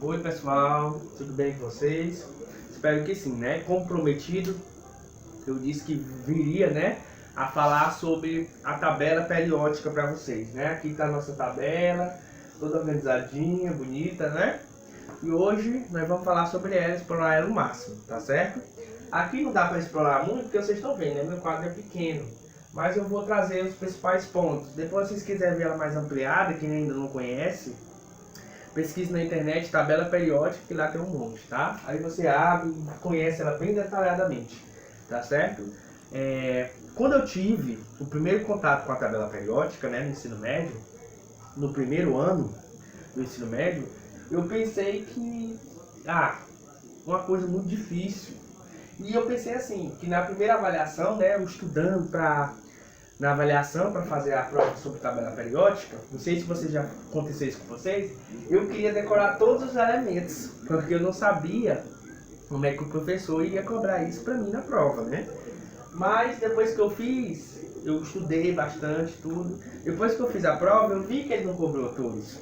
Oi pessoal, tudo bem com vocês? Espero que sim, né? Como prometido, eu disse que viria, né, a falar sobre a tabela periódica para vocês, né? Aqui está a nossa tabela, toda organizadinha, bonita, né? E hoje nós vamos falar sobre ela, explorar ela o máximo, tá certo? Aqui não dá para explorar muito porque vocês estão vendo, né? Meu quadro é pequeno, mas eu vou trazer os principais pontos. Depois, se vocês quiserem ver ela mais ampliada, quem ainda não conhece, pesquise na internet tabela periódica, que lá tem um monte, tá? Aí você abre e conhece ela bem detalhadamente, tá certo? Quando eu tive o primeiro contato com a tabela periódica, né, no ensino médio, no primeiro ano do ensino médio, eu pensei que, uma coisa muito difícil. E eu pensei assim, que na primeira avaliação, né, eu estudando na avaliação para fazer a prova sobre tabela periódica, não sei se você já aconteceu isso com vocês, eu queria decorar todos os elementos, porque eu não sabia como é que o professor ia cobrar isso para mim na prova, né? Mas depois que eu fiz, eu estudei bastante, tudo. Depois que eu fiz a prova, eu vi que ele não cobrou todos.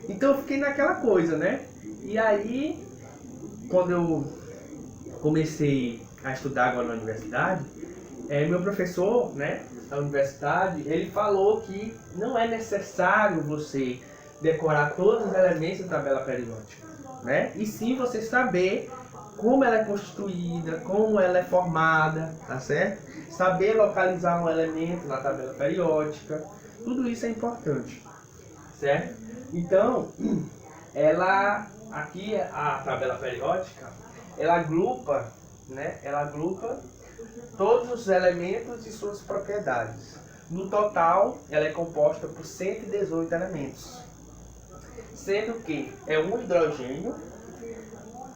Então eu fiquei naquela coisa, né? E aí, quando eu comecei a estudar agora na universidade, meu professor, né, da universidade, ele falou que não é necessário você decorar todos os elementos da tabela periódica, né? E sim você saber como ela é constituída, como ela é formada, tá certo? Saber localizar um elemento na tabela periódica, tudo isso é importante, certo? Então, aqui a tabela periódica, ela agrupa, né? Ela agrupa todos os elementos e suas propriedades. No total, ela é composta por 118 elementos, sendo que é um hidrogênio.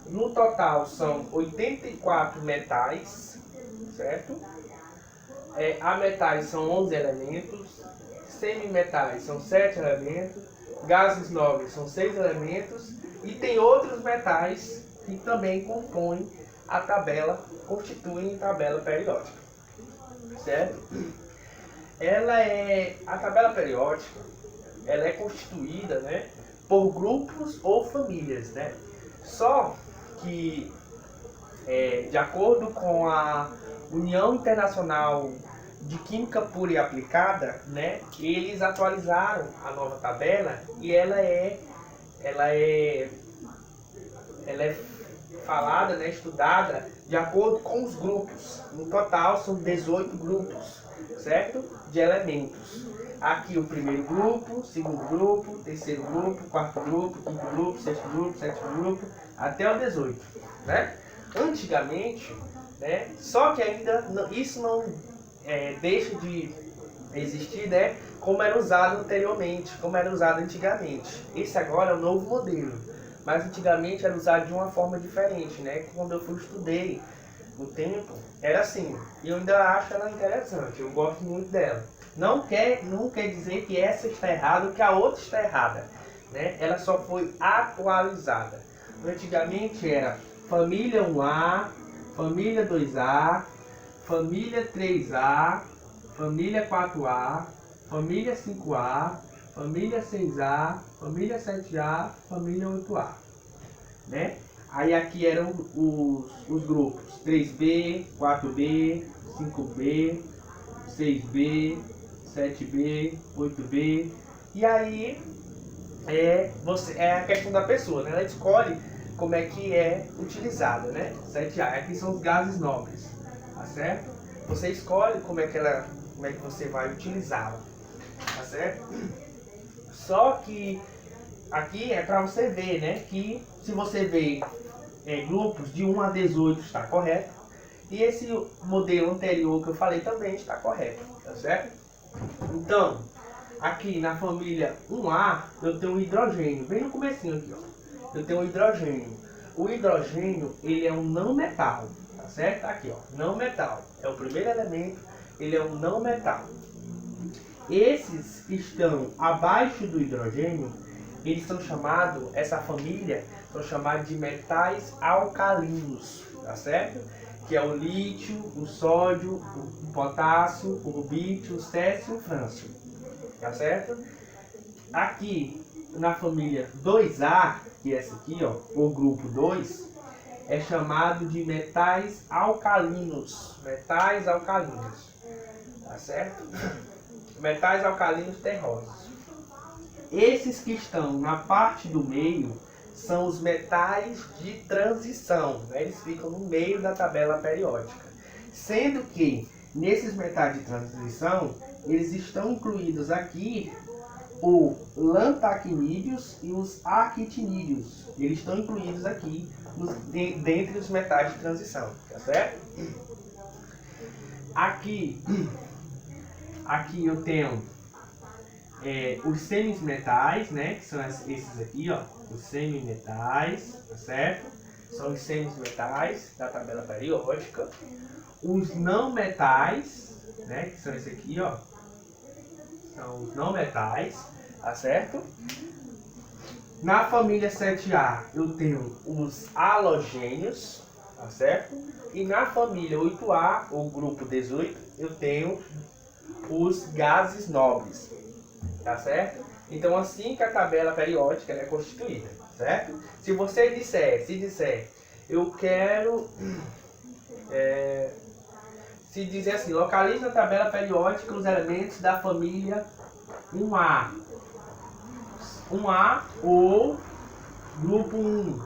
No total são 84 metais, certo? Ametais são 11 elementos, semimetais são 7 elementos, gases nobres são 6 elementos e tem outros metais que também compõem a tabela, constituem a tabela periódica, certo? A tabela periódica, ela é constituída, né, por grupos ou famílias, né? Só que, de acordo com a União Internacional de Química Pura e Aplicada, né, eles atualizaram a nova tabela e ela é falada, né, estudada de acordo com os grupos. No total são 18 grupos, certo? De elementos. Aqui o primeiro grupo, segundo grupo, terceiro grupo, quarto grupo, quinto grupo, sexto grupo, sétimo grupo, até o 18, né? Antigamente, né, só que ainda isso não deixa de existir, né, como era usado anteriormente, como era usado antigamente. Esse agora é o novo modelo. Mas antigamente era usado de uma forma diferente, né? Quando eu estudei no tempo, era assim. E eu ainda acho ela interessante, eu gosto muito dela. Não quer dizer que essa está errada ou que a outra está errada, né? Ela só foi atualizada. Antigamente era família 1A, família 2A, família 3A, família 4A, família 5A, família 6A, família 7A, família 8A, né? Aí aqui eram os grupos 3B, 4B, 5B, 6B, 7B, 8B. E aí é a questão da pessoa, né? Ela escolhe como é que é utilizada, né? 7A, aqui são os gases nobres, tá certo? Você escolhe como é que você vai utilizá-la, tá certo? Só que aqui é para você ver, né, que se você vê grupos de 1 a 18 está correto, e esse modelo anterior que eu falei também está correto, tá certo? Então, aqui na família 1A eu tenho um hidrogênio, bem no comecinho aqui, ó. Eu tenho um hidrogênio. O hidrogênio, ele é um não metal, tá certo? Aqui, ó, não metal. É o primeiro elemento, ele é um não metal. Esses que estão abaixo do hidrogênio, eles são chamados, essa família, são chamados de metais alcalinos, tá certo? Que é o lítio, o sódio, o potássio, o rubítio, o césio e o frâncio, tá certo? Aqui, na família 2A, que é essa aqui, ó, o grupo 2, é chamado de metais alcalinos. Metais alcalinos. Tá certo? Metais alcalinos terrosos. Esses que estão na parte do meio são os metais de transição, né? Eles ficam no meio da tabela periódica. Sendo que nesses metais de transição, eles estão incluídos aqui o lantacnídeos e os actinídeos. Eles estão incluídos aqui dentre os metais de transição, tá certo? Aqui eu tenho os semimetais, né? Que são esses aqui, ó, os semimetais, tá certo? São os semimetais da tabela periódica. Os não metais, né? Que são esses aqui, ó. São os não metais, tá certo? Na família 7A eu tenho os halogênios, tá certo? E na família 8A, ou grupo 18, eu tenho os gases nobres, tá certo? Então assim que a tabela periódica é constituída, certo? Se você disser, eu quero, se dizer assim, localize na tabela periódica os elementos da família 1A. 1A ou grupo 1.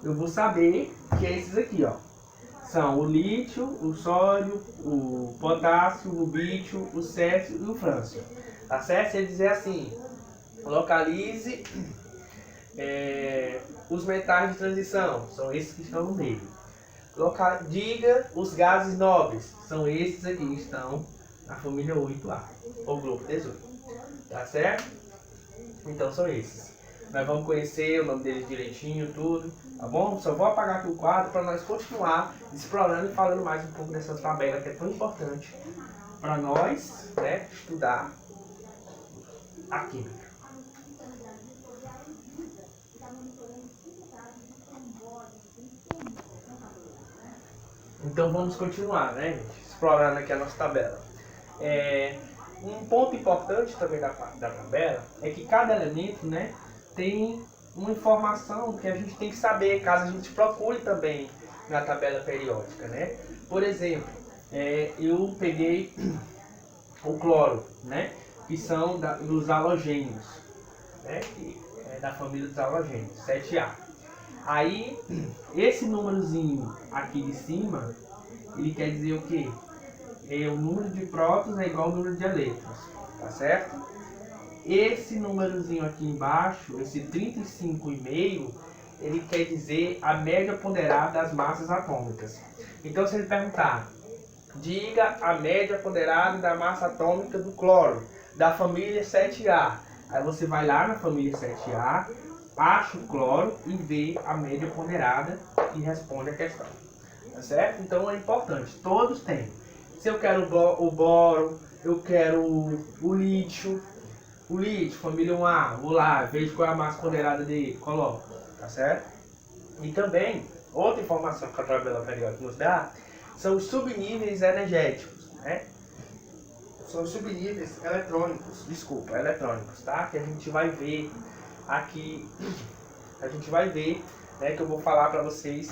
Eu vou saber que é esses aqui, ó. São o lítio, o sódio, o potássio, o bítio, o césio e o frâncio. Tá certo? Se ele dizer assim, localize os metais de transição, são esses que estão no meio. Diga os gases nobres, são esses aqui que estão na família 8A, ou grupo 18. Tá certo? Então são esses. Nós vamos conhecer o nome deles direitinho, tudo, tá bom? Só vou apagar aqui o quadro para nós continuar explorando e falando mais um pouco dessa tabela que é tão importante para nós, né, estudar a química. Então vamos continuar, né, gente? Explorando aqui a nossa tabela. Um ponto importante também da tabela é que cada elemento, né, tem uma informação que a gente tem que saber caso a gente procure também na tabela periódica, né? Por exemplo, eu peguei o cloro, né, que são dos halogênios, né, que é da família dos halogênios, 7A. Aí, esse númerozinho aqui de cima, ele quer dizer o quê? O número de prótons é igual ao número de elétrons, tá certo? Esse númerozinho aqui embaixo, esse 35,5, ele quer dizer a média ponderada das massas atômicas. Então, se ele perguntar, diga a média ponderada da massa atômica do cloro, da família 7A. Aí você vai lá na família 7A, acha o cloro e vê a média ponderada e responde a questão. Tá certo? Então é importante, todos têm. Se eu quero o boro, eu quero o lítio, família 1A, vou lá, vejo qual é a massa ponderada dele, coloco, tá certo? E também, outra informação que a tabela periódica nos dá, são os subníveis energéticos, né? São os subníveis eletrônicos, tá? Que a gente vai ver aqui, né, que eu vou falar para vocês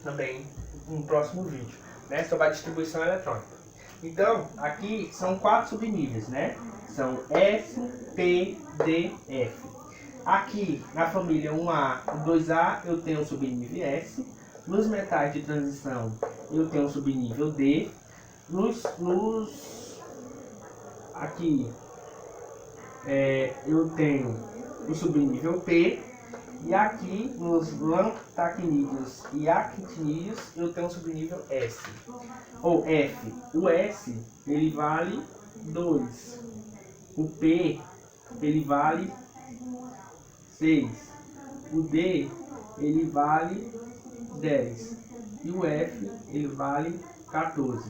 também no próximo vídeo, né, sobre a distribuição eletrônica. Então, aqui são 4 subníveis, né? São S, P, D, F. Aqui, na família 1A e 2A, eu tenho o subnível S. Nos metais de transição, eu tenho o subnível D. Aqui, eu tenho o subnível P. E aqui, nos lantacnídeos e actinídeos, eu tenho o subnível S, ou F. O S, ele vale 2. O P, ele vale 6. O D, ele vale 10. E o F, ele vale 14.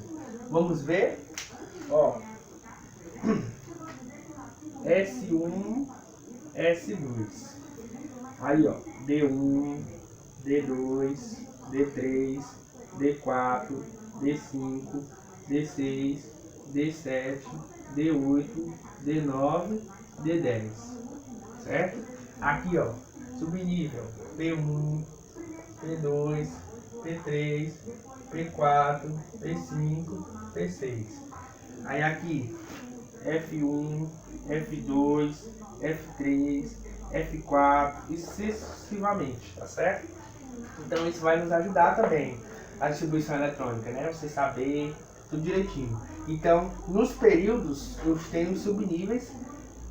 Vamos ver? Ó, S1, S2. Aí, ó, D1, D2, D3, D4, D5, D6, D7, D8, D9 D10, certo? Aqui, ó, subnível P1, P2, P3, P4, P5, P6. Aí aqui F1, F2, F3, F4 e sucessivamente, tá certo? Então isso vai nos ajudar também a distribuição eletrônica, né? Você saber tudo direitinho. Então, nos períodos eu tenho os subníveis, né?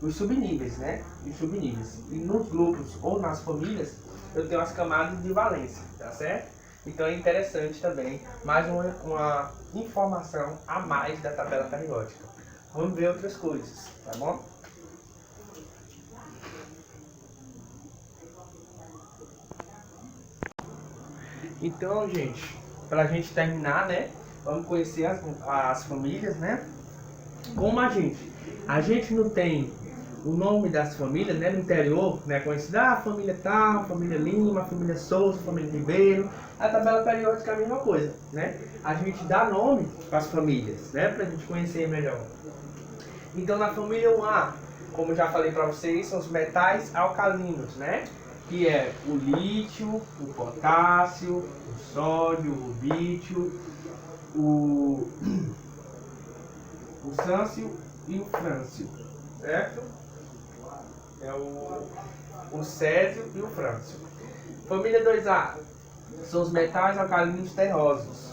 Os subníveis. E nos grupos ou nas famílias eu tenho as camadas de valência, tá certo? Então é interessante também, mais uma informação a mais da tabela periódica. Vamos ver outras coisas, tá bom? Então, gente, pra gente terminar, né? Vamos conhecer as famílias, né? Como a gente não tem o nome das famílias, né? No interior, né? Conhecida família tal, família Lima, família Souza, família Ribeiro. A tabela periódica é a mesma coisa, né? A gente dá nome para as famílias, né? Pra gente conhecer melhor. Então, na família 1A, como eu já falei para vocês, são os metais alcalinos, né? Que é o lítio, o potássio, o sódio, o bítio, o sâncio e o frâncio, certo? É o césio e o frâncio. Família 2A são os metais alcalinos terrosos.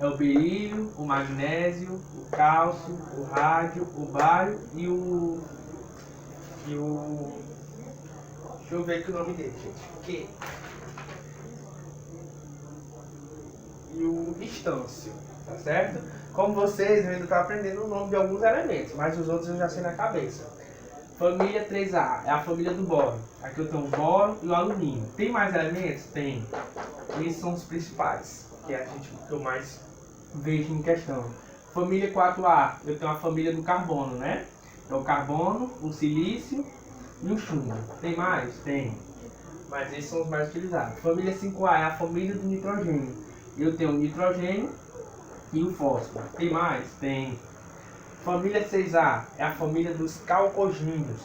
É o berílio, o magnésio, o cálcio, o rádio, o bário e o deixa eu ver aqui o nome dele, gente. E o estância, tá certo? Como vocês, eu ainda estou aprendendo o nome de alguns elementos, mas os outros eu já sei na cabeça. Família 3A é a família do boro. Aqui eu tenho o boro e o alumínio. Tem mais elementos? Tem. Esses são os principais, que é que eu mais vejo em questão. Família 4A, eu tenho a família do carbono, né? É o carbono, o silício e o chumbo. Tem mais? Tem. Mas esses são os mais utilizados. Família 5A é a família do nitrogênio. Eu tenho o nitrogênio e o fósforo. Tem mais? Tem. Família 6A é a família dos calcogênios.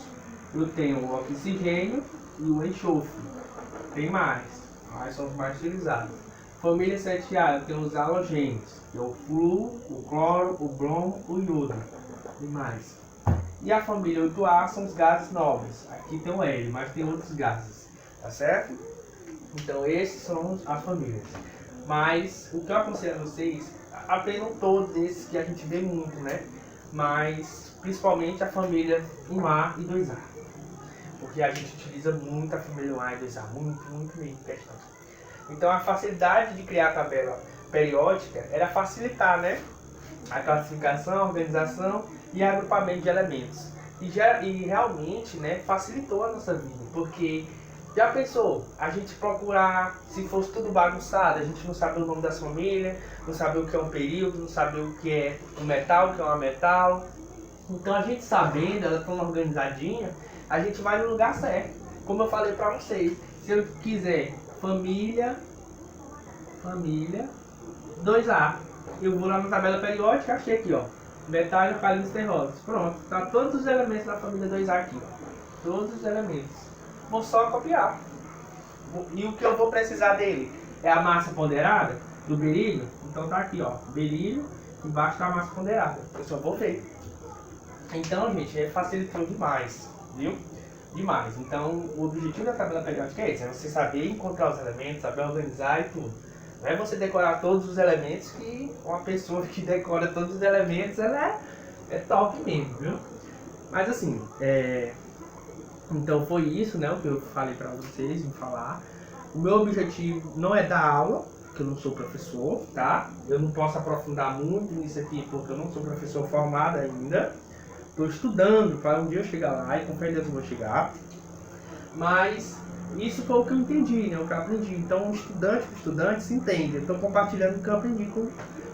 Eu tenho o oxigênio e o enxofre. Tem mais? Mas são os mais utilizados. Família 7A eu tenho os halogênios. Que é o flúor, o cloro, o bromo, o iodo. Tem mais? E a família 8A são os gases nobres. Aqui tem o hélio, mas tem outros gases. Tá certo? Então esses são as famílias. Mas o que eu aconselho a vocês, aprendam todos esses que a gente vê muito, né? Mas principalmente a família 1A e 2A. Porque a gente utiliza muito a família 1A e 2A. Muito mesmo questão. Então a facilidade de criar a tabela periódica era facilitar, né? A classificação, a organização e agrupamento de elementos. E realmente, né, facilitou a nossa vida, porque já pensou, a gente procurar, se fosse tudo bagunçado, a gente não sabe o nome das famílias, não sabe o que é um período, não sabe o que é um metal, o que é uma metal. Então a gente sabendo, ela tão organizadinha, a gente vai no lugar certo. Como eu falei pra vocês, se eu quiser família 2A, eu vou lá na tabela periódica, achei aqui, ó, metais alcalinos terrosos. Pronto, tá todos os elementos da família 2A aqui, ó. Todos os elementos. Vou só copiar. E o que eu vou precisar dele é a massa ponderada do berílio. Então tá aqui, ó, berílio, embaixo tá a massa ponderada. Eu só vou ver. Então, gente, facilitou demais, viu? Demais. Então, o objetivo da tabela periódica é esse, é você saber encontrar os elementos, saber organizar e tudo. Não é você decorar todos os elementos, que uma pessoa que decora todos os elementos, ela é top mesmo, viu? Mas assim, então foi isso, né, o que eu falei pra vocês em falar. O meu objetivo não é dar aula, porque eu não sou professor, tá? Eu não posso aprofundar muito nisso aqui, porque eu não sou professor formado ainda. Estou estudando para um dia eu chegar lá, e com certeza eu vou chegar. Mas isso foi o que eu entendi, né, o que eu aprendi. Então, estudante se entende. Eu estou compartilhando o que eu aprendi com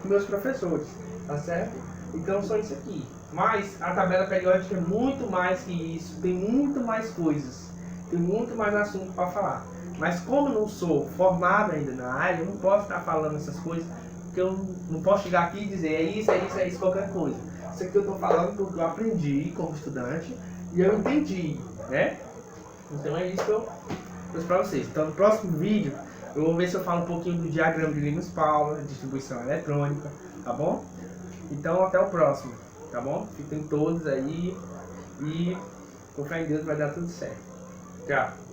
meus professores, tá certo? Então, só isso aqui. Mas a tabela periódica é muito mais que isso, tem muito mais coisas, tem muito mais assunto para falar. Mas como eu não sou formado ainda na área, eu não posso estar falando essas coisas, porque eu não posso chegar aqui e dizer é isso, qualquer coisa. Isso aqui eu estou falando porque eu aprendi como estudante E eu entendi, né? Então é isso que eu trouxe pra vocês. Então no próximo vídeo eu vou ver se eu falo um pouquinho do diagrama de Linus Pauling, distribuição eletrônica, tá bom? Então até o próximo, tá bom? Fiquem todos aí e com fé em Deus vai dar tudo certo. Tchau!